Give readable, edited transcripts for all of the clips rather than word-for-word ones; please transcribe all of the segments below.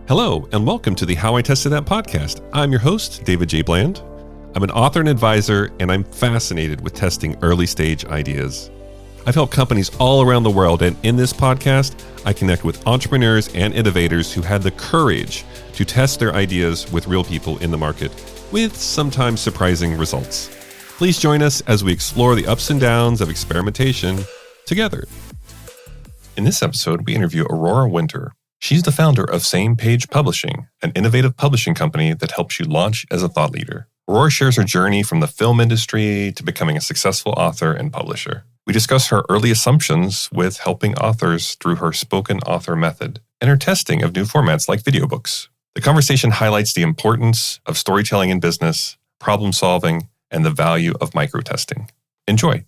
Hello, and welcome to the How I Tested That podcast. I'm your host, David J. Bland. I'm an author and advisor, and I'm fascinated with testing early-stage ideas. I've helped companies all around the world, and in this podcast, I connect with entrepreneurs and innovators who had the courage to test their ideas with real people in the market, with sometimes surprising results. Please join us as we explore the ups and downs of experimentation together. In this episode, we interview Aurora Winter. She's the founder of Same Page Publishing, an innovative publishing company that helps you launch as a thought leader. Aurora shares her journey from the film industry to becoming a successful author and publisher. We discuss her early assumptions with helping authors through her spoken author method and her testing of new formats like video books. The conversation highlights the importance of storytelling in business, problem solving, and the value of micro-testing. Enjoy.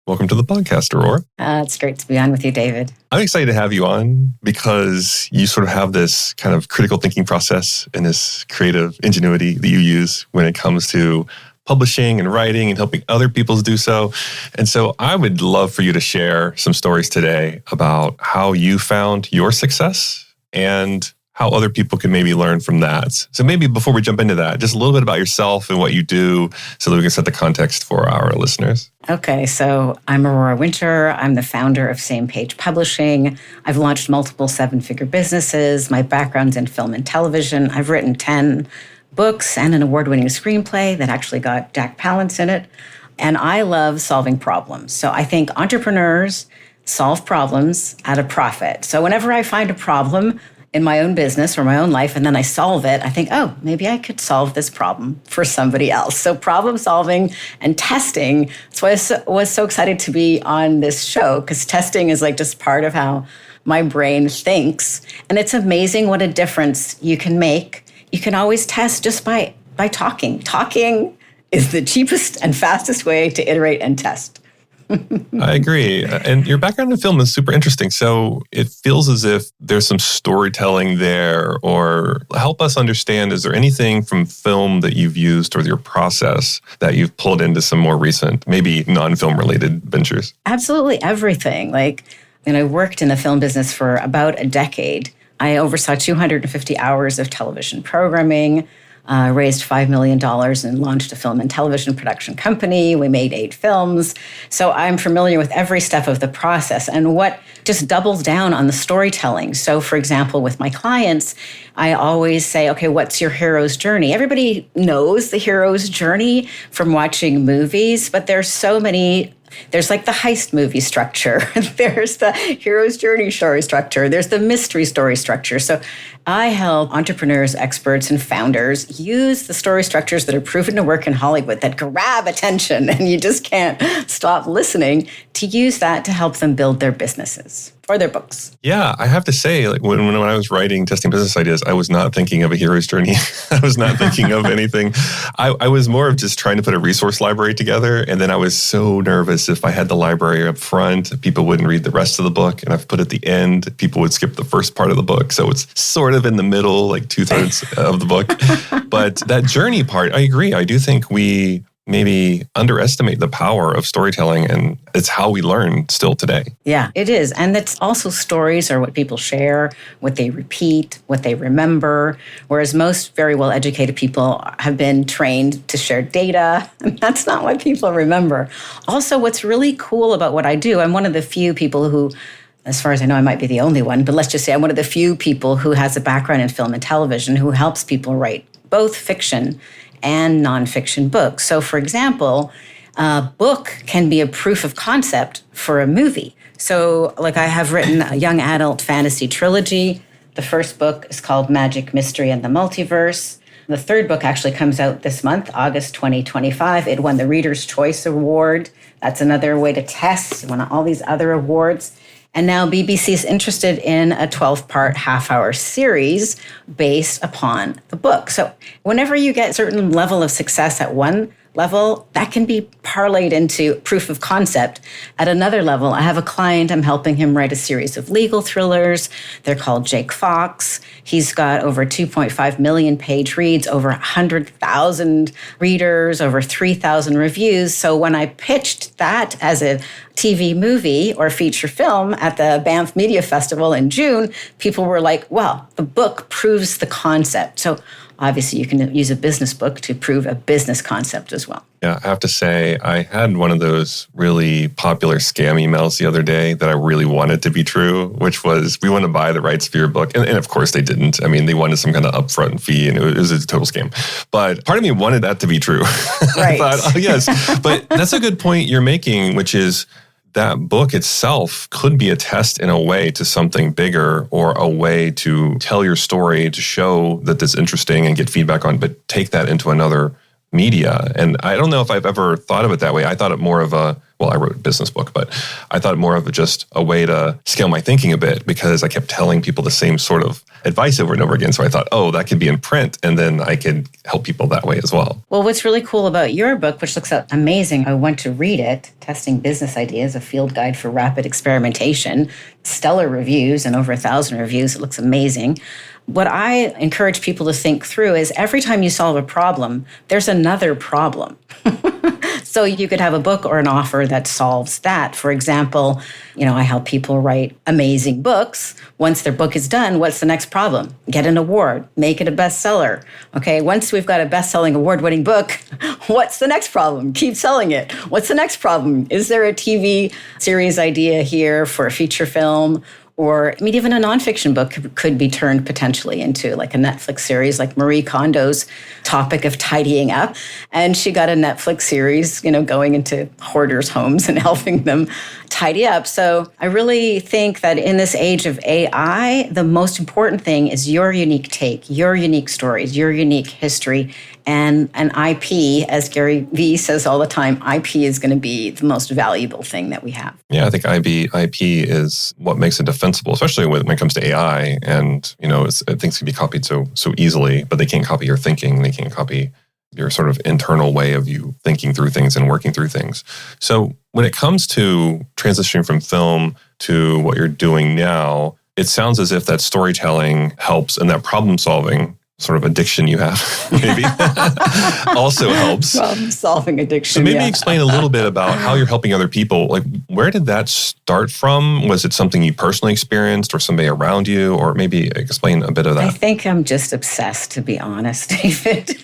Welcome to the podcast, Aurora. It's great to be on with you, David. I'm excited to have you on because you sort of have this kind of critical thinking process and this creative ingenuity that you use when it comes to publishing and writing and helping other people do so. And so I would love for you to share some stories today about how you found your success and how other people can maybe learn from that. So maybe before we jump into that, just a little bit about yourself and what you do so that we can set the context for our listeners. Okay, so I'm Aurora Winter. I'm the founder of Same Page Publishing. I've launched multiple seven-figure businesses. My background's in film and television. I've written 10 books and an award-winning screenplay that actually got Jack Palance in it. And I love solving problems. So I think entrepreneurs solve problems at a profit. So whenever I find a problem in my own business or my own life, and then I solve it, I think, oh, maybe I could solve this problem for somebody else. So problem solving and testing. That's why I was so excited to be on this show, because testing is like just part of how my brain thinks. And it's amazing what a difference you can make. You can always test just by talking. Talking is the cheapest and fastest way to iterate and test. I agree. And your background in film is super interesting. So it feels as if there's some storytelling there, or help us understand, is there anything from film that you've used or your process that you've pulled into some more recent, maybe non-film related ventures? Absolutely everything. I worked in the film business for about a decade. I oversaw 250 hours of television programming, raised $5 million and launched a film and television production company. We made 8 films. So I'm familiar with every step of the process and what just doubles down on the storytelling. So for example, with my clients, I always say, okay, what's your hero's journey? Everybody knows the hero's journey from watching movies, but there's like the heist movie structure. There's the hero's journey story structure. There's the mystery story structure. So I help entrepreneurs, experts, and founders use the story structures that are proven to work in Hollywood that grab attention and you just can't stop listening, to use that to help them build their businesses or their books. Yeah, I have to say, when I was writing Testing Business Ideas, I was not thinking of a hero's journey. I was not thinking of anything. I was more of just trying to put a resource library together. And then I was so nervous if I had the library up front, people wouldn't read the rest of the book. And I've put at the end, people would skip the first part of the book. So it's sort of in the middle, like 2/3 of the book. But that journey part, I agree. I do think we maybe underestimate the power of storytelling, and it's how we learn still today. Yeah, it is. And it's also stories are what people share, what they repeat, what they remember, whereas most very well-educated people have been trained to share data, and that's not what people remember. Also, what's really cool about what I do, I'm one of the few people who, as far as I know, I might be the only one, but let's just say I'm one of the few people who has a background in film and television who helps people write both fiction and nonfiction books. So for example, a book can be a proof of concept for a movie. So I have written a young adult fantasy trilogy. The first book is called Magic, Mystery, and the Multiverse. The third book actually comes out this month, August 2025. It won the Reader's Choice Award. That's another way to test. It won all these other awards. And now BBC is interested in a 12-part half-hour series based upon the book. So whenever you get a certain level of success at one level, that can be parlayed into proof of concept. At another level, I have a client, I'm helping him write a series of legal thrillers. They're called Jake Fox. He's got over 2.5 million page reads, over 100,000 readers, over 3,000 reviews. So when I pitched that as a TV movie or feature film at the Banff Media Festival in June, people were like, well, the book proves the concept. So obviously, you can use a business book to prove a business concept as well. Yeah, I have to say, I had one of those really popular scam emails the other day that I really wanted to be true, which was, we want to buy the rights for your book. And of course they didn't. I mean, they wanted some kind of upfront fee and it was a total scam. But part of me wanted that to be true. Right. I thought, oh, yes. But that's a good point you're making, which is, that book itself could be a test in a way to something bigger, or a way to tell your story, to show that it's interesting and get feedback on, but take that into another media. And I don't know if I've ever thought of it that way. I thought it more of I wrote a business book, but I thought more of just a way to scale my thinking a bit, because I kept telling people the same sort of advice over and over again. So I thought, oh, that could be in print, and then I could help people that way as well. Well, what's really cool about your book, which looks amazing, I went to read it, Testing Business Ideas, a field guide for rapid experimentation, stellar reviews and over 1,000 reviews. It looks amazing. What I encourage people to think through is every time you solve a problem, there's another problem. So you could have a book or an offer that solves that. For example, I help people write amazing books. Once their book is done, what's the next problem? Get an award, make it a bestseller. Okay, once we've got a best-selling award-winning book, what's the next problem? Keep selling it. What's the next problem? Is there a TV series idea here for a feature film? Or even a nonfiction book could be turned potentially into like a Netflix series, like Marie Kondo's topic of tidying up. And she got a Netflix series, going into hoarders' homes and helping them tidy up. So I really think that in this age of AI, the most important thing is your unique take, your unique stories, your unique history, and an IP, as Gary Vee says all the time, IP is going to be the most valuable thing that we have. Yeah, I think IP is what makes it defensible, especially when it comes to AI. And, things can be copied so easily, but they can't copy your thinking. They can't copy your sort of internal way of you thinking through things and working through things. So when it comes to transitioning from film to what you're doing now, it sounds as if that storytelling helps, and that problem solving sort of addiction you have maybe also helps. Problem-solving addiction. So maybe explain a little bit about how you're helping other people. Like, where did that start from? Was it something you personally experienced, or somebody around you? Or maybe explain a bit of that. I think I'm just obsessed, to be honest, David.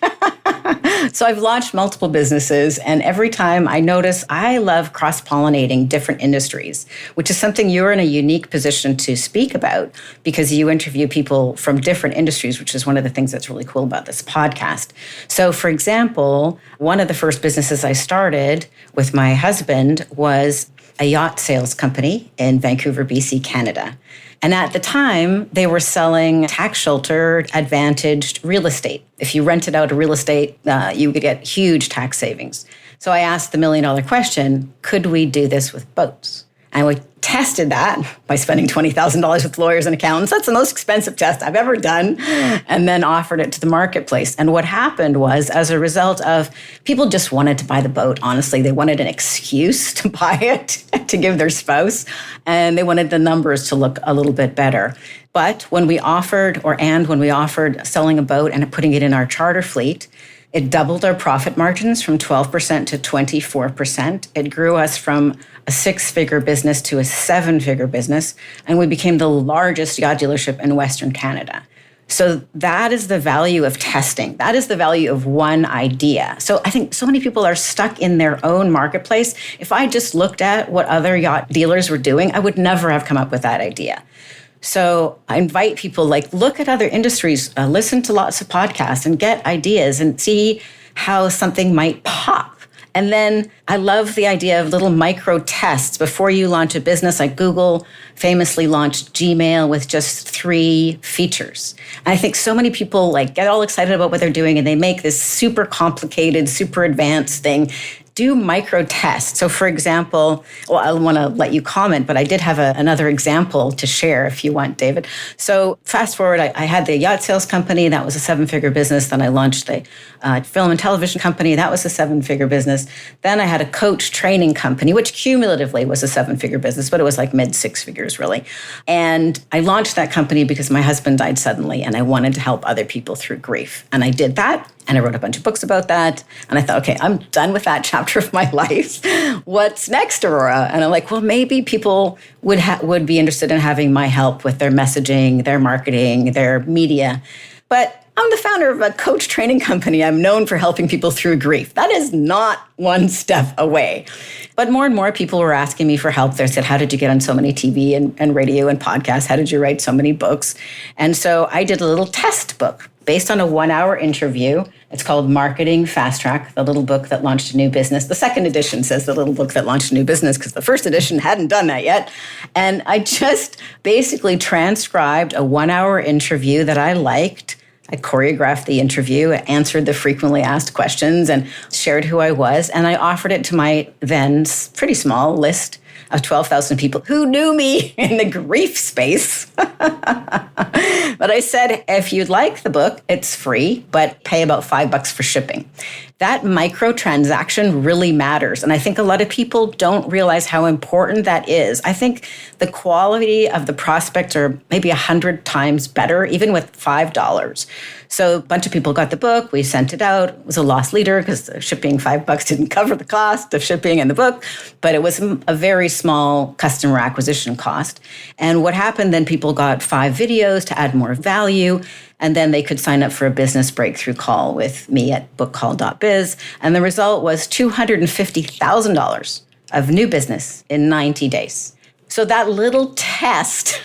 So I've launched multiple businesses, and every time I notice I love cross-pollinating different industries, which is something you're in a unique position to speak about, because you interview people from different industries, which is one of the things that's really cool about this podcast. So for example, one of the first businesses I started with my husband was a yacht sales company in Vancouver, BC, Canada. And at the time, they were selling tax-sheltered, advantaged real estate. If you rented out a real estate, you could get huge tax savings. So I asked the million-dollar question, could we do this with boats? And we tested that by spending $20,000 with lawyers and accountants. That's the most expensive test I've ever done. And then offered it to the marketplace. And what happened was, as a result of, people just wanted to buy the boat, honestly. They wanted an excuse to buy it, to give their spouse. And they wanted the numbers to look a little bit better. But when we offered selling a boat and putting it in our charter fleet, it doubled our profit margins from 12% to 24%. It grew us from a 6-figure business to a 7-figure business, and we became the largest yacht dealership in Western Canada. So that is the value of testing. That is the value of one idea. So I think so many people are stuck in their own marketplace. If I just looked at what other yacht dealers were doing, I would never have come up with that idea. So I invite people, look at other industries, listen to lots of podcasts and get ideas and see how something might pop. And then I love the idea of little micro tests before you launch a business. Like Google famously launched Gmail with just 3 features. And I think so many people get all excited about what they're doing, and they make this super complicated, super advanced thing. do micro tests. So for example, well, I want to let you comment, but I did have another example to share if you want, David. So fast forward, I had the yacht sales company. That was a 7-figure business. Then I launched the film and television company. That was a 7-figure business. Then I had a coach training company, which cumulatively was a 7-figure business, but it was like mid 6 figures really. And I launched that company because my husband died suddenly and I wanted to help other people through grief. And I did that. And I wrote a bunch of books about that. And I thought, okay, I'm done with that chapter of my life. What's next, Aurora? And I'm like, well, maybe people would be interested in having my help with their messaging, their marketing, their media. But I'm the founder of a coach training company. I'm known for helping people through grief. That is not one step away. But more and more people were asking me for help. They said, how did you get on so many TV and radio and podcasts? How did you write so many books? And so I did a little test book based on a 1-hour interview. It's called Marketing Fast Track, the little book that launched a new business. The second edition says the little book that launched a new business because the first edition hadn't done that yet. And I just basically transcribed a 1-hour interview that I liked. I choreographed the interview, answered the frequently asked questions, and shared who I was. And I offered it to my then pretty small list of 12,000 people who knew me in the grief space. But I said, if you'd like the book, it's free, but pay about $5 for shipping. That microtransaction really matters. And I think a lot of people don't realize how important that is. I think the quality of the prospects are maybe 100 times better, even with $5. So a bunch of people got the book. We sent it out. It was a loss leader because the shipping $5 didn't cover the cost of shipping and the book, but it was a very small customer acquisition cost. And what happened then, people got 5 videos to add more value. And then they could sign up for a business breakthrough call with me at bookcall.biz. And the result was $250,000 of new business in 90 days. So that little test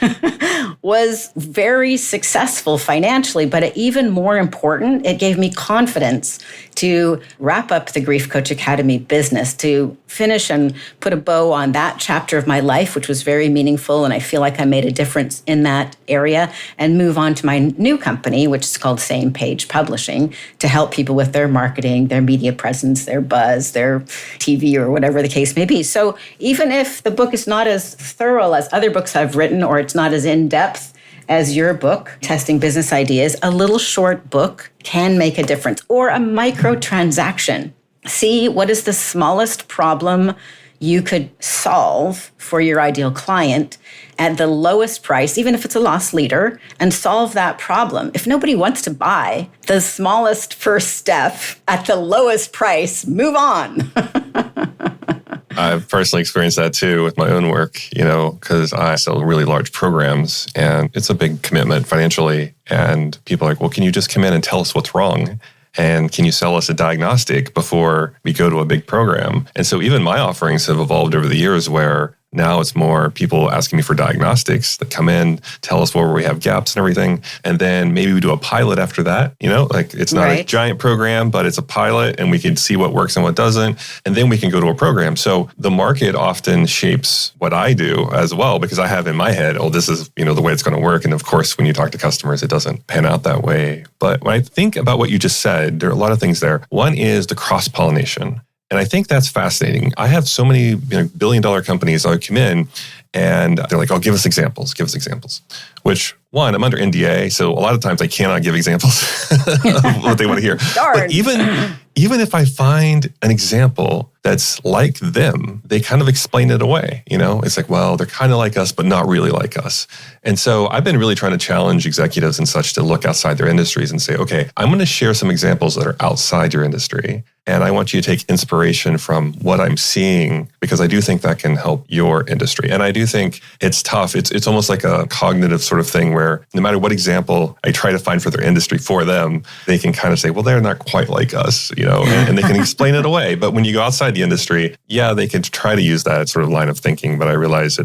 was very successful financially, but even more important, it gave me confidence to wrap up the Grief Coach Academy business, to finish and put a bow on that chapter of my life, which was very meaningful. And I feel like I made a difference in that area, and move on to my new company, which is called Same Page Publishing, to help people with their marketing, their media presence, their buzz, their TV, or whatever the case may be. So even if the book is not as thorough as other books I've written, or it's not as in-depth as your book, Testing Business Ideas, a little short book can make a difference. Or a micro transaction. See what is the smallest problem you could solve for your ideal client at the lowest price, even if it's a loss leader, and solve that problem. If nobody wants to buy the smallest first step at the lowest price, move on. I've personally experienced that too with my own work, because I sell really large programs and it's a big commitment financially. And people are like, well, can you just come in and tell us what's wrong? And can you sell us a diagnostic before we go to a big program? And so even my offerings have evolved over the years where now it's more people asking me for diagnostics that come in, tell us where we have gaps and everything. And then maybe we do a pilot after that, like it's not a giant program, but it's a pilot and we can see what works and what doesn't. And then we can go to a program. So the market often shapes what I do as well, because I have in my head, this is, the way it's going to work. And of course, when you talk to customers, it doesn't pan out that way. But when I think about what you just said, there are a lot of things there. One is the cross-pollination. And I think that's fascinating. I have so many billion-dollar companies that come in and they're like, give us examples, which one, I'm under NDA. So a lot of times I cannot give examples of what they want to hear. Darn. But even if I find an example that's like them, they kind of explain it away. It's like, well, they're kind of like us, but not really like us. And so I've been really trying to challenge executives and such to look outside their industries and say, okay, I'm going to share some examples that are outside your industry. And I want you to take inspiration from what I'm seeing, because I do think that can help your industry. And I do think it's tough. It's almost like a cognitive sort of thing where no matter what example I try to find for their industry for them, they can kind of say, well, they're not quite like us, and they can explain it away. But when you go outside the industry, they can try to use that sort of line of thinking. But I realize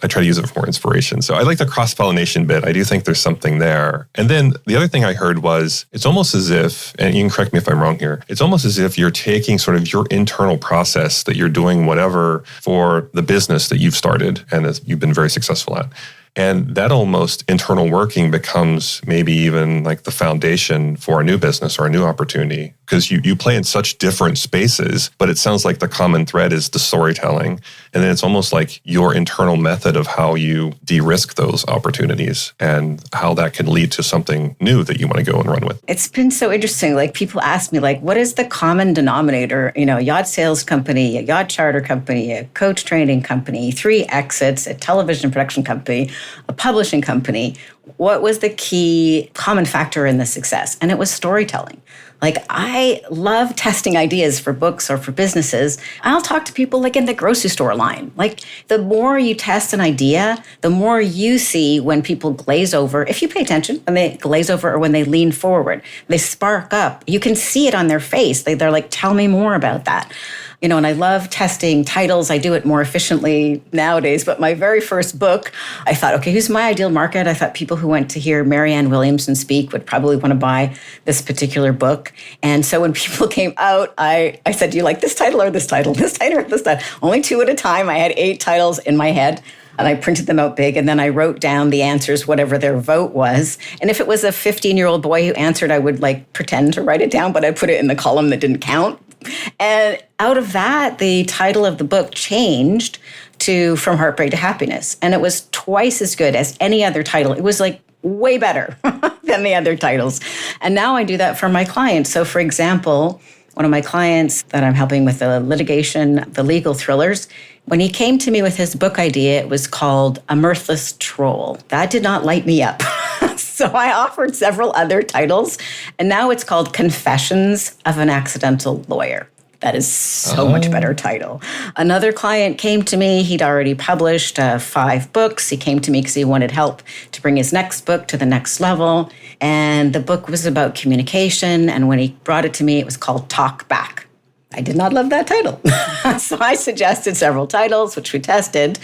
I try to use it for more inspiration. So I like the cross-pollination bit. I do think there's something there. And then the other thing I heard was, it's almost as if, and you can correct me if I'm wrong here, it's almost as if you're taking sort of your internal process that you're doing whatever for the business that you've started and that you've been very successful at. And that almost internal working becomes maybe even like the foundation for a new business or a new opportunity, because you play in such different spaces, but it sounds like the common thread is the storytelling. And then it's almost like your internal method of how you de-risk those opportunities and how that can lead to something new that you want to go and run with. It's been so interesting. Like people ask me, like, what is the common denominator? You know, a yacht sales company, a yacht charter company, a coach training company, 3 exits, a television production company, a publishing company. What was the key common factor in the success? And it was storytelling. Like, I love testing ideas for books or for businesses. I'll talk to people like in the grocery store line. Like, the more you test an idea, the more you see when people glaze over. If you pay attention, when they glaze over or when they lean forward, they spark up. You can see it on their face. They're like, tell me more about that. You know, and I love testing titles. I do it more efficiently nowadays. But my very first book, I thought, okay, who's my ideal market? I thought people who went to hear Marianne Williamson speak would probably want to buy this particular book. And so when people came out, I said, do you like this title or this title? This title or this title? Only 2 at a time. I had 8 titles in my head. And I printed them out big, and then I wrote down the answers, whatever their vote was. And if it was a 15-year-old boy who answered, I would like pretend to write it down, but I'd put it in the column that didn't count. And out of that, the title of the book changed to From Heartbreak to Happiness. And it was twice as good as any other title. It was like way better than the other titles. And now I do that for my clients. So for example, one of my clients that I'm helping with the litigation, the legal thrillers, when he came to me with his book idea, it was called A Mirthless Troll. That did not light me up. So I offered several other titles, and now it's called Confessions of an Accidental Lawyer. That is so much better title. Another client came to me. He'd already published 5 books. He came to me because he wanted help to bring his next book to the next level. And the book was about communication. And when he brought it to me, it was called Talk Back. I did not love that title. So I suggested several titles, which we tested.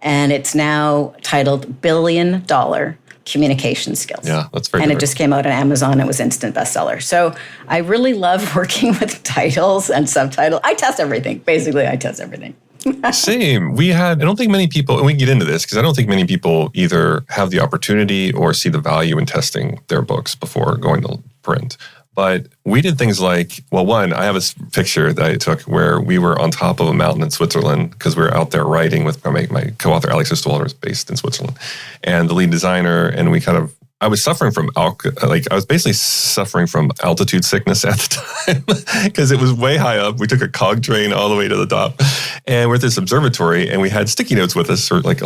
And it's now titled $1 Billion Communication Skills. Yeah, that's very And good. It just came out on Amazon. It was instant bestseller. So I really love working with titles and subtitles. I test everything. Basically, I test everything. Same. I don't think many people, and we can get into this because I don't think many people either have the opportunity or see the value in testing their books before going to print. But we did things like, well, one, I have a picture that I took where we were on top of a mountain in Switzerland because we were out there writing with my co-author, Alex Istwalder, is based in Switzerland, and the lead designer. And I was suffering from I was basically suffering from altitude sickness at the time because it was way high up. We took a cog train all the way to the top, and we're at this observatory, and we had sticky notes with us, or like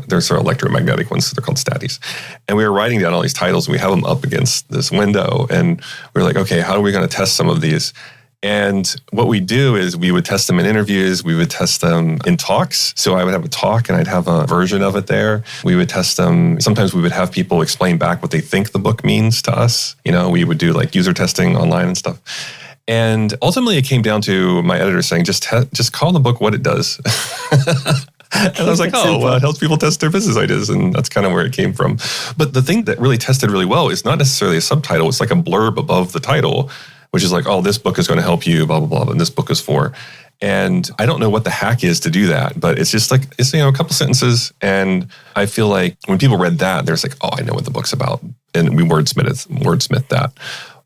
there's electromagnetic ones, so they're called staties, and we were writing down all these titles, and we have them up against this window, and we were like, okay, how are we going to test some of these? And what we do is we would test them in interviews. We would test them in talks. So I would have a talk and I'd have a version of it there. We would test them. Sometimes we would have people explain back what they think the book means to us. You know, we would do like user testing online and stuff. And ultimately it came down to my editor saying, just call the book what it does. And I was like, well, it helps people test their business ideas. And that's kind of where it came from. But the thing that really tested really well is not necessarily a subtitle. It's like a blurb above the title, which is like, oh, this book is going to help you, blah, blah, blah, and this book is for. And I don't know what the hack is to do that, but it's just like, it's, a couple sentences. And I feel like when people read that, they're like, oh, I know what the book's about. And we wordsmith that.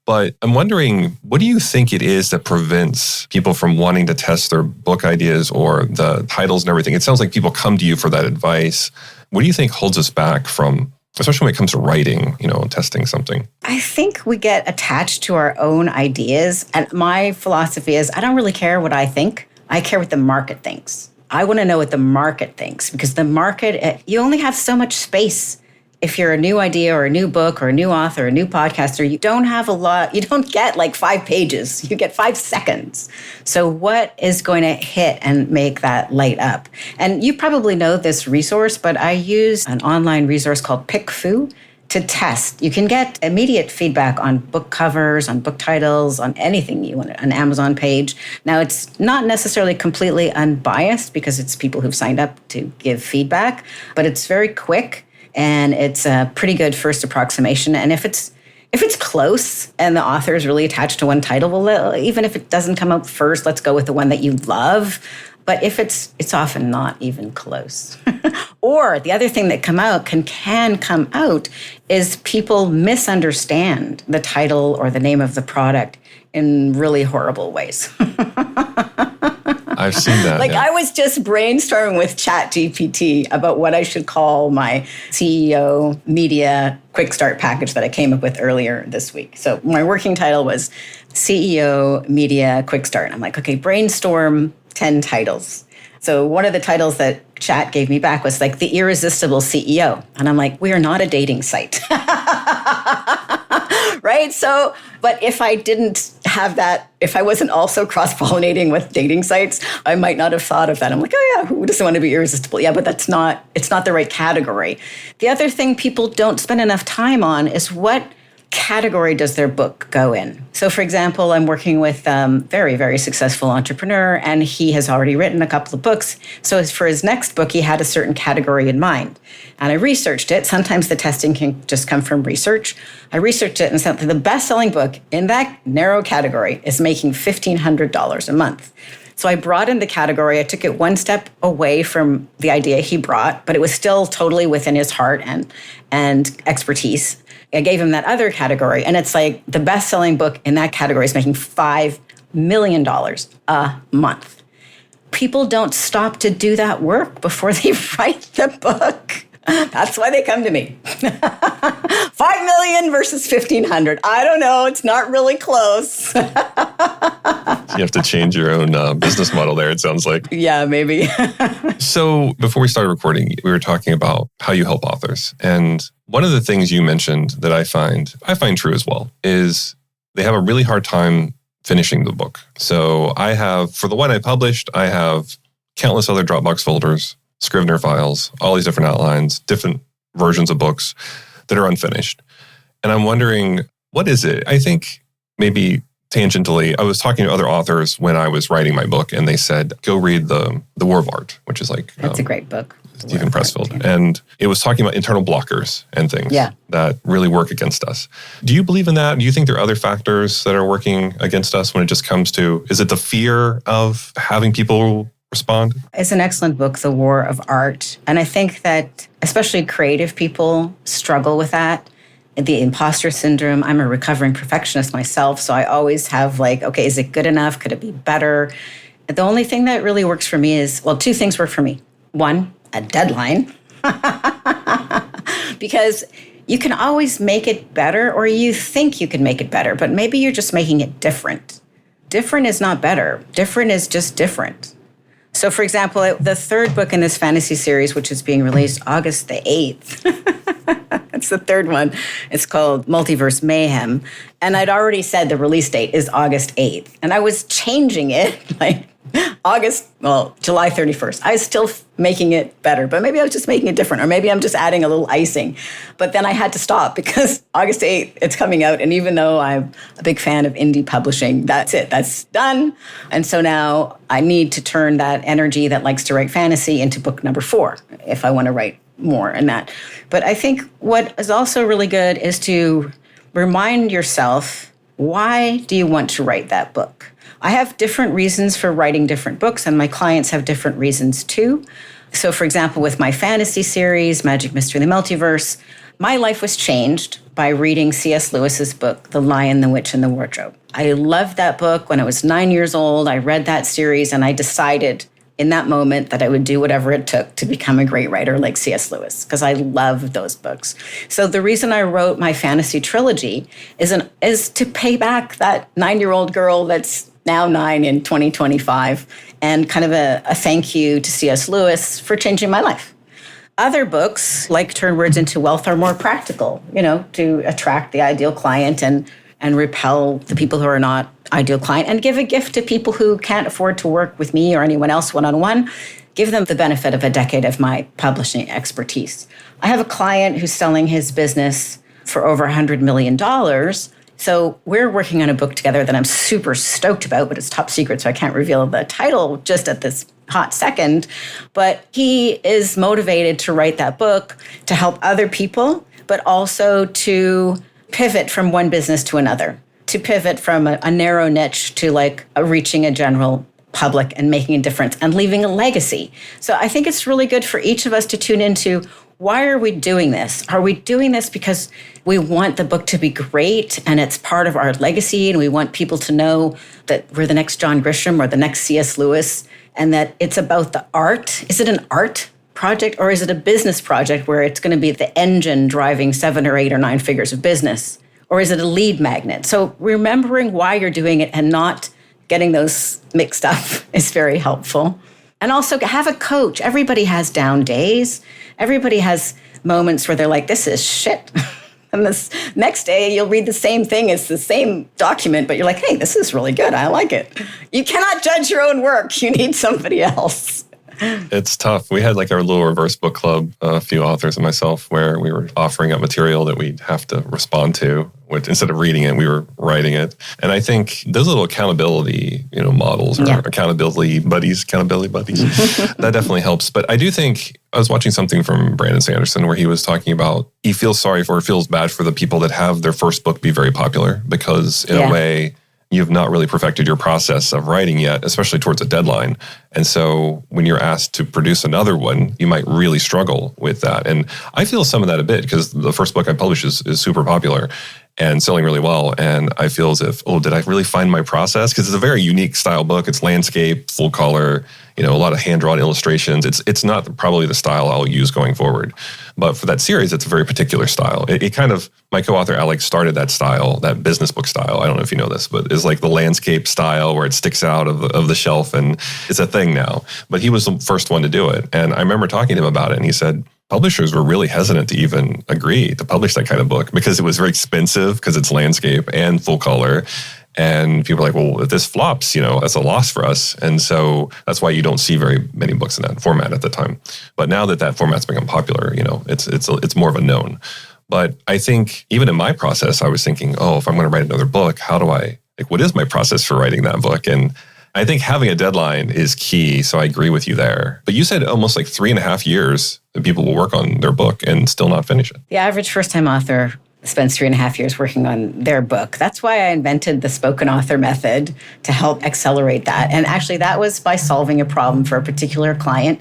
But I'm wondering, what do you think it is that prevents people from wanting to test their book ideas or the titles and everything? It sounds like people come to you for that advice. What do you think holds us back from, especially when it comes to writing, testing something? I think we get attached to our own ideas. And my philosophy is I don't really care what I think. I care what the market thinks. I want to know what the market thinks because the market, you only have so much space. If you're a new idea or a new book or a new author or a new podcaster, you don't have a lot, you don't get like 5 pages, you get 5 seconds. So what is going to hit and make that light up? And you probably know this resource, but I use an online resource called PickFu to test. You can get immediate feedback on book covers, on book titles, on anything you want, an Amazon page. Now, it's not necessarily completely unbiased because it's people who've signed up to give feedback, but it's very quick. And it's a pretty good first approximation. And if it's close and the author is really attached to one title, well, even if it doesn't come up first, let's go with the one that you love. But if it's often not even close. Or the other thing that can come out is people misunderstand the title or the name of the product in really horrible ways. I've seen that. I was just brainstorming with ChatGPT about what I should call my CEO media quick start package that I came up with earlier this week. So my working title was CEO media quick start. I'm like, okay, brainstorm 10 titles. So one of the titles that Chat gave me back was like the irresistible CEO. And I'm like, we are not a dating site. Right? So, but if I didn't have that, if I wasn't also cross-pollinating with dating sites, I might not have thought of that. I'm like, oh yeah, who doesn't want to be irresistible? Yeah, but it's not the right category. The other thing people don't spend enough time on is what category does their book go in? So, for example, I'm working with a very, very successful entrepreneur, and he has already written a couple of books. So for his next book, he had a certain category in mind. And I researched it. Sometimes the testing can just come from research. I researched it and said that the best-selling book in that narrow category is making $1,500 a month. So I broadened the category. I took it one step away from the idea he brought, but it was still totally within his heart and expertise. I gave him that other category, and it's like the best-selling book in that category is making $5 million a month. People don't stop to do that work before they write the book. That's why they come to me. 5 million versus 1,500. I don't know. It's not really close. You have to change your own business model there, it sounds like. Yeah, maybe. So before we started recording, we were talking about how you help authors. And one of the things you mentioned that I find true as well, is they have a really hard time finishing the book. So I have, for the one I published, I have countless other Dropbox folders, Scrivener files, all these different outlines, different versions of books that are unfinished. And I'm wondering, what is it? I think maybe tangentially, I was talking to other authors when I was writing my book, and they said, go read The War of Art, which is like... That's a great book. Stephen Pressfield. And it was talking about internal blockers and things that really work against us. Do you believe in that? Do you think there are other factors that are working against us when it just comes to, is it the fear of having people respond? It's an excellent book, The War of Art. And I think that especially creative people struggle with that. The imposter syndrome. I'm a recovering perfectionist myself, so I always have like, okay, is it good enough? Could it be better? The only thing that really works for me is, well, two things work for me. One, a deadline. Because you can always make it better, or you think you can make it better, but maybe you're just making it different. Different is not better. Different is just different. So, for example, the third book in this fantasy series, which is being released August the 8th, it's the third one. It's called Multiverse Mayhem. And I'd already said the release date is August 8th. And I was changing it like July 31st. I was still making it better, but maybe I was just making it different, or maybe I'm just adding a little icing. But then I had to stop because August 8th, it's coming out. And even though I'm a big fan of indie publishing, that's it. That's done. And so now I need to turn that energy that likes to write fantasy into book number 4 if I want to write more in that. But I think what is also really good is to remind yourself, why do you want to write that book? I have different reasons for writing different books, and my clients have different reasons too. So, for example, with my fantasy series, Magic, Mystery, and the Multiverse, my life was changed by reading C.S. Lewis's book, The Lion, the Witch, and the Wardrobe. I loved that book. When I was 9 years old, I read that series, and I decided in that moment that I would do whatever it took to become a great writer like C.S. Lewis, because I love those books. So the reason I wrote my fantasy trilogy is to pay back that 9-year-old girl that's now 9 in 2025, and kind of a thank you to C.S. Lewis for changing my life. Other books, like Turn Words into Wealth, are more practical, to attract the ideal client and repel the people who are not ideal client, and give a gift to people who can't afford to work with me or anyone else one-on-one. Give them the benefit of a decade of my publishing expertise. I have a client who's selling his business for over $100 million. So we're working on a book together that I'm super stoked about, but it's top secret, so I can't reveal the title just at this hot second. But he is motivated to write that book to help other people, but also to pivot from one business to another, to pivot from a narrow niche to like reaching a general public and making a difference and leaving a legacy. So I think it's really good for each of us to tune into, why are we doing this? Are we doing this because we want the book to be great and it's part of our legacy and we want people to know that we're the next John Grisham or the next C.S. Lewis and that it's about the art? Is it an art project or is it a business project where it's going to be the engine driving 7 or 8 or 9 figures of business? Or is it a lead magnet? So remembering why you're doing it and not getting those mixed up is very helpful. And also have a coach. Everybody has down days. Everybody has moments where they're like, this is shit. And this next day you'll read the same thing. It's the same document, but you're like, hey, this is really good. I like it. You cannot judge your own work. You need somebody else. It's tough. We had like our little reverse book club, a few authors and myself, where we were offering up material that we'd have to respond to. Which, instead of reading it, we were writing it. And I think those little accountability, models or accountability buddies, that definitely helps. But I do think, I was watching something from Brandon Sanderson where he was talking about he feels bad for the people that have their first book be very popular because in a way, you've not really perfected your process of writing yet, especially towards a deadline. And so when you're asked to produce another one, you might really struggle with that. And I feel some of that a bit because the first book I published is super popular and selling really well. And I feel as if, did I really find my process? Because it's a very unique style book. It's landscape, full color, a lot of hand-drawn illustrations. It's not probably the style I'll use going forward. But for that series, it's a very particular style. It kind of, my co-author Alex started that style, that business book style. I don't know if you know this, but it's like the landscape style where it sticks out of the shelf and it's a thing now. But he was the first one to do it. And I remember talking to him about it and he said, publishers were really hesitant to even agree to publish that kind of book because it was very expensive because it's landscape and full color. And people are like, well, if this flops, that's a loss for us. And so that's why you don't see very many books in that format at the time. But now that format's become popular, it's more of a known. But I think even in my process, I was thinking, if I'm going to write another book, what is my process for writing that book? And I think having a deadline is key. So I agree with you there. But you said almost like 3.5 years that people will work on their book and still not finish it. The average first-time author spends 3.5 years working on their book. That's why I invented the spoken author method to help accelerate that. And actually, that was by solving a problem for a particular client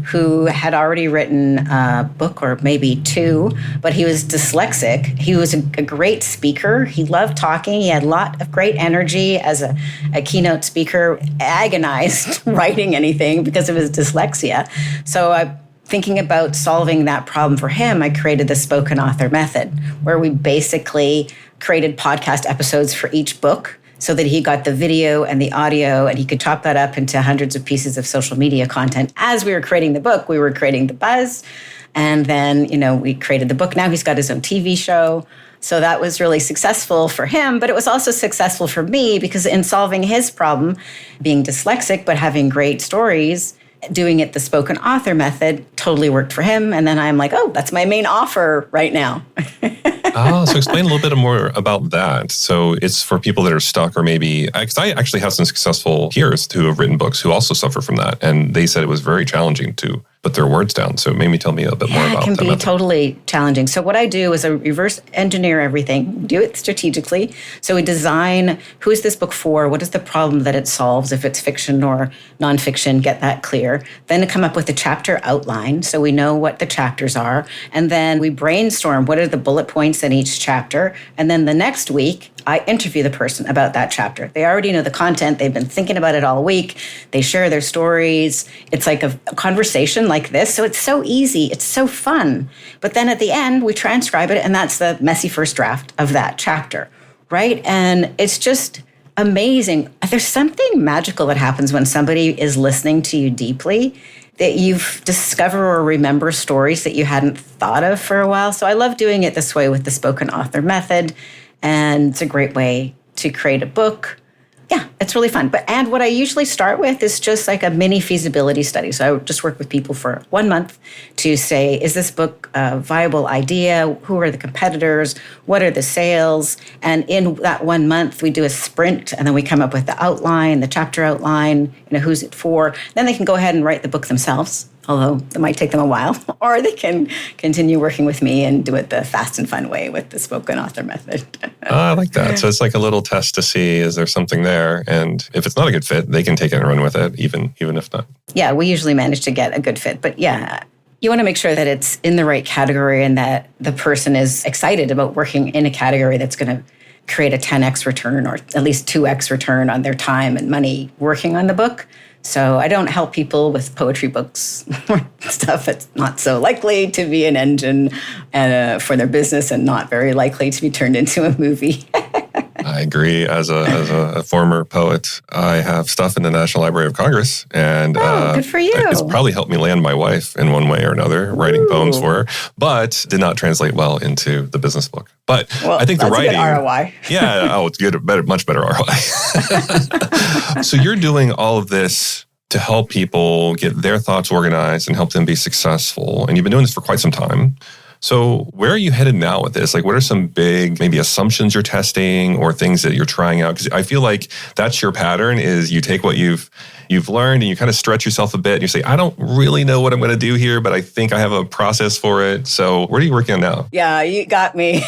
who had already written a book or maybe 2, but he was dyslexic. He was a great speaker. He loved talking. He had a lot of great energy as a keynote speaker, agonized writing anything because of his dyslexia. So thinking about solving that problem for him, I created the spoken author method, where we basically created podcast episodes for each book so that he got the video and the audio and he could chop that up into hundreds of pieces of social media content. As we were creating the book, we were creating the buzz. And then, we created the book. Now he's got his own TV show. So that was really successful for him, but it was also successful for me because in solving his problem, being dyslexic, but having great stories, doing it the spoken author method totally worked for him. And then I'm like, that's my main offer right now. So explain a little bit more about that. So it's for people that are stuck or maybe, because I actually have some successful peers who have written books who also suffer from that. And they said it was very challenging to put their words down. So maybe tell me a bit more about that. It can be totally challenging. So what I do is I reverse engineer everything, do it strategically. So we design, who is this book for? What is the problem that it solves? If it's fiction or nonfiction, get that clear. Then to come up with a chapter outline so we know what the chapters are. And then we brainstorm what are the bullet points in each chapter. And then the next week, I interview the person about that chapter. They already know the content. They've been thinking about it all week. They share their stories. It's like a conversation like this. So it's so easy. It's so fun. But then at the end, we transcribe it, and that's the messy first draft of that chapter, right? And it's just amazing. There's something magical that happens when somebody is listening to you deeply, that you've discovered or remember stories that you hadn't thought of for a while. So I love doing it this way with the spoken author method. And it's a great way to create a book. Yeah, it's really fun. And what I usually start with is just like a mini feasibility study. So I just work with people for 1 month to say, is this book a viable idea? Who are the competitors? What are the sales? And in that 1 month, we do a sprint, and then we come up with the outline, the chapter outline, who's it for. Then they can go ahead and write the book themselves. although it might take them a while, or they can continue working with me and do it the fast and fun way with the spoken author method. I like that. So it's like a little test to see, is there something there? And if it's not a good fit, they can take it and run with it, even if not. Yeah, we usually manage to get a good fit. But yeah, you want to make sure that it's in the right category and that the person is excited about working in a category that's going to create a 10x return or at least 2x return on their time and money working on the book. So I don't help people with poetry books or stuff that's not so likely to be an engine for their business and not very likely to be turned into a movie. I agree. As a former poet, I have stuff in the National Library of Congress, and good for you. It's probably helped me land my wife in one way or another, writing poems for her, but did not translate well into the business book. But I think the writing, a good ROI. It's good, much better ROI. So you're doing all of this to help people get their thoughts organized and help them be successful, and you've been doing this for quite some time. So where are you headed now with this? Like, what are some big maybe assumptions you're testing or things that you're trying out? Because I feel like that's your pattern, is you take what you've learned and you kind of stretch yourself a bit and you say, I don't really know what I'm going to do here, but I think I have a process for it. So what are you working on now? Yeah, you got me.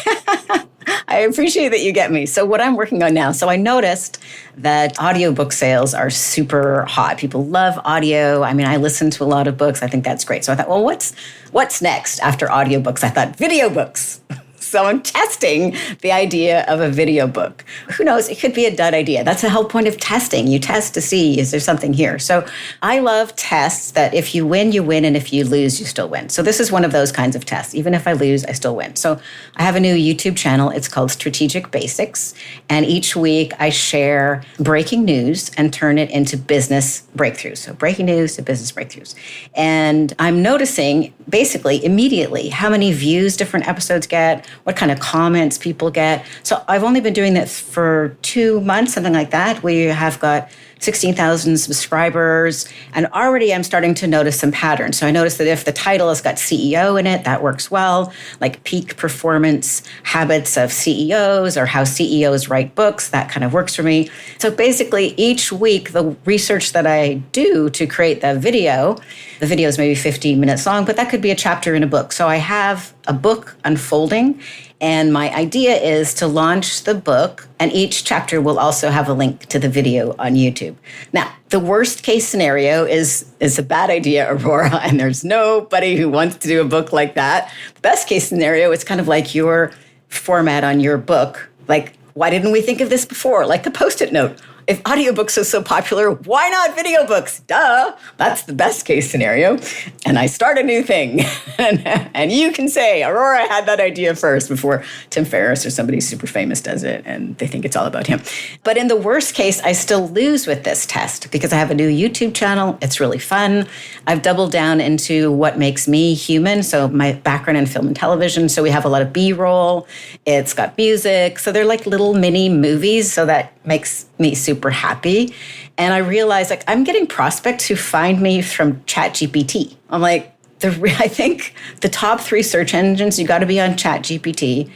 I appreciate that you get me. So what I'm working on now, so I noticed that audiobook sales are super hot. People love audio. I mean, I listen to a lot of books. I think that's great. So I thought, well, what's next after audiobooks? I thought video books. So I'm testing the idea of a video book. Who knows? It could be a dud idea. That's the whole point of testing. You test to see, is there something here? So I love tests that if you win, you win. And if you lose, you still win. So this is one of those kinds of tests. Even if I lose, I still win. So I have a new YouTube channel. It's called Strategic Basics. And each week I share breaking news and turn it into business breakthroughs. So breaking news to business breakthroughs. And I'm noticing basically immediately how many views different episodes get, what kind of comments people get. So I've only been doing this for 2 months, something like that. We have got 16,000 subscribers, and already I'm starting to notice some patterns. So I noticed that if the title has got CEO in it, that works well, like peak performance habits of CEOs or how CEOs write books, that kind of works for me. So basically each week, the research that I do to create the video is maybe 15 minutes long, but that could be a chapter in a book. So I have a book unfolding, and my idea is to launch the book, and each chapter will also have a link to the video on YouTube. Now, the worst case scenario is a bad idea, Aurora, and there's nobody who wants to do a book like that. The best case scenario, it's kind of like your format on your book. Like, why didn't we think of this before? Like the Post-it note. If audiobooks are so popular, why not video books? Duh. That's the best case scenario. And I start a new thing. and you can say, Aurora had that idea first before Tim Ferriss or somebody super famous does it, and they think it's all about him. But in the worst case, I still lose with this test because I have a new YouTube channel. It's really fun. I've doubled down into what makes me human. So my background in film and television. So we have a lot of B-roll. It's got music. So they're like little mini movies. So that makes me super happy. And I realized like I'm getting prospects who find me from ChatGPT. I'm like, I think the top 3 search engines, you got to be on ChatGPT.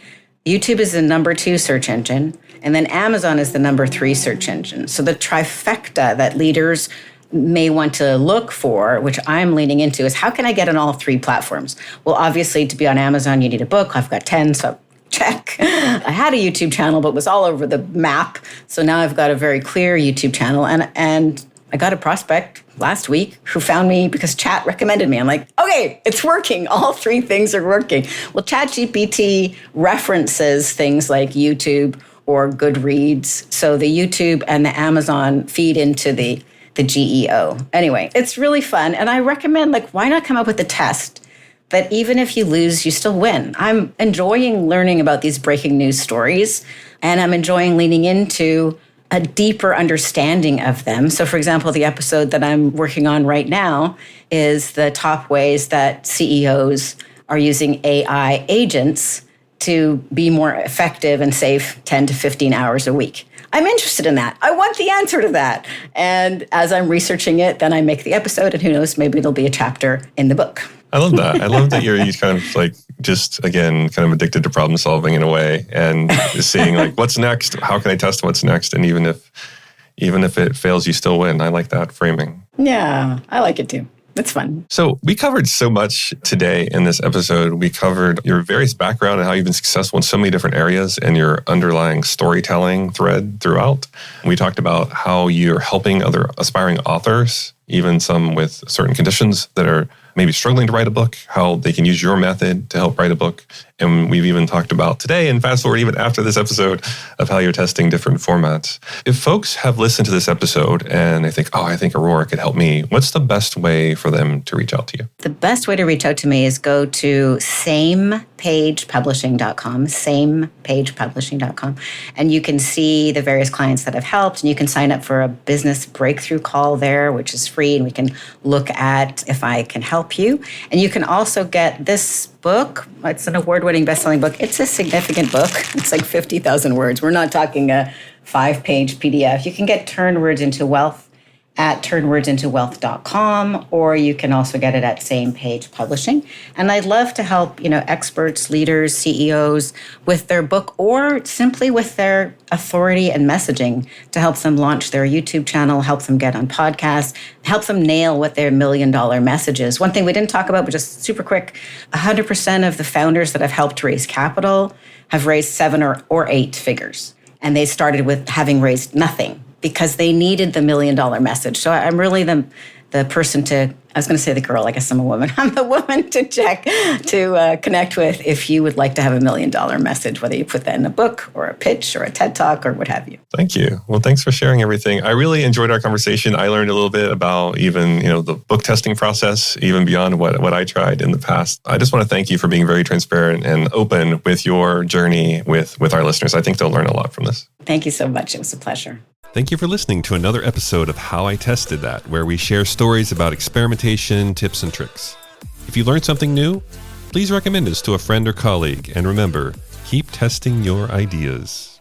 YouTube is the number 2 search engine. And then Amazon is the number 3 search engine. So the trifecta that leaders may want to look for, which I'm leaning into, is how can I get on all 3 platforms? Well, obviously to be on Amazon, you need a book. I've got 10, so check. I had a YouTube channel, but was all over the map. So now I've got a very clear YouTube channel. And I got a prospect last week who found me because Chat recommended me. I'm like, okay, it's working. All 3 things are working. Well, ChatGPT references things like YouTube or Goodreads. So the YouTube and the Amazon feed into the GEO. Anyway, it's really fun. And I recommend, like, why not come up with a test that even if you lose, you still win. I'm enjoying learning about these breaking news stories, and I'm enjoying leaning into a deeper understanding of them. So, for example, the episode that I'm working on right now is the top ways that CEOs are using AI agents to be more effective and save 10 to 15 hours a week. I'm interested in that. I want the answer to that. And as I'm researching it, then I make the episode, and who knows, maybe it'll be a chapter in the book. I love that. I love that you're kind of like just, again, kind of addicted to problem solving in a way and seeing like, what's next? How can I test what's next? And even if it fails, you still win. I like that framing. Yeah, I like it too. It's fun. So we covered so much today in this episode. We covered your various background and how you've been successful in so many different areas and your underlying storytelling thread throughout. We talked about how you're helping other aspiring authors, even some with certain conditions that are maybe struggling to write a book, how they can use your method to help write a book. And we've even talked about today, and fast forward even after this episode, of how you're testing different formats. If folks have listened to this episode and they think, oh, I think Aurora could help me, what's the best way for them to reach out to you? The best way to reach out to me is go to samepagepublishing.com, samepagepublishing.com, and you can see the various clients that I've helped, and you can sign up for a business breakthrough call there, which is free, and we can look at if I can help you. And you can also get this book. It's an award-winning best-selling book. It's a significant book. It's like 50,000 words. We're not talking a 5-page PDF. You can get Turn Words into Wealth at turnwordsintowealth.com, or you can also get it at Same Page Publishing. And I'd love to help, experts, leaders, CEOs with their book or simply with their authority and messaging to help them launch their YouTube channel, help them get on podcasts, help them nail what their $1 million message is. One thing we didn't talk about, but just super quick, 100% of the founders that I've helped raise capital have raised 7 or 8 figures. And they started with having raised nothing, because they needed the $1 million message. So I'm really the person to, I was going to say the girl, I guess I'm a woman. I'm the woman to connect with if you would like to have $1 million message, whether you put that in a book or a pitch or a TED Talk or what have you. Thank you. Well, thanks for sharing everything. I really enjoyed our conversation. I learned a little bit about even, the book testing process, even beyond what I tried in the past. I just want to thank you for being very transparent and open with your journey with our listeners. I think they'll learn a lot from this. Thank you so much. It was a pleasure. Thank you for listening to another episode of How I Tested That, where we share stories about experimentation, tips, and tricks. If you learned something new, please recommend us to a friend or colleague. And remember, keep testing your ideas.